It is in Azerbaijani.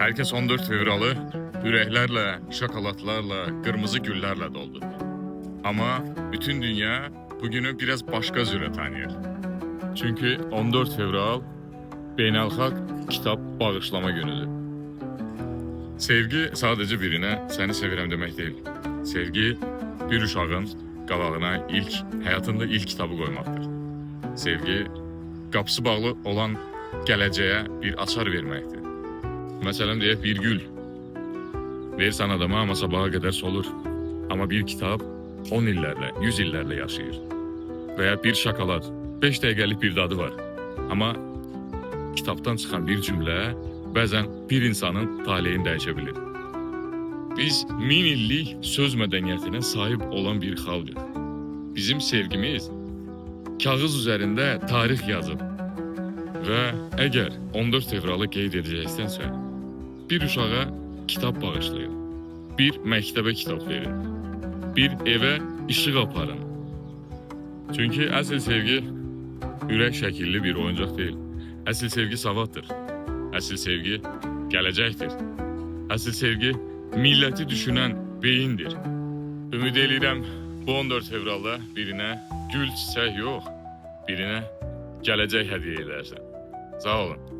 Herkes 14 fevralı ürəklərlə, şokoladlarla, qırmızı güllərlə doldu. Ama bütün dünya bugünü biraz başka zürə tanıyır. Çünkü 14 fevral beynəlxalq kitap bağışlama günüdür. Sevgi sadece birine seni sevirəm demək deyil. Sevgi bir uşağın qabağına həyatında ilk kitabı qoymaqdır. Sevgi qapısı bağlı olan gələcəyə bir açar verməkdir. Məsələn deyək bir gül verirsən adama ama sabaha kadar solur. Ama bir kitap 10 illərlə, 100 illərlə yaşayır. Veya bir şokolad 5 dəqiqəlik bir dadı var. Ama kitaptan çıxan bir cümlə bəzən bir insanın taleyini dəyişə bilir. Biz 1000 illik söz mədəniyyətinə sahib olan bir xalqıq. Bizim sevgimiz kağız üzərində tarix yazıb. Və əgər 14 fevralı qeyd edəcəksənsə, bir uşağa kitap bağışlayın, bir məktəbə kitab verin, bir evə işıq aparın. Çünkü əsl sevgi ürək şəkilli bir oyuncaq deyil. Əsl sevgi savaddır. Əsl sevgi gələcəkdir. Əsl sevgi milləti düşünən beyindir. Ümid edirəm bu 14 fevralda birinə gül çiçək yox, birinə gələcək hədiyyə edərsən. Sağ olun.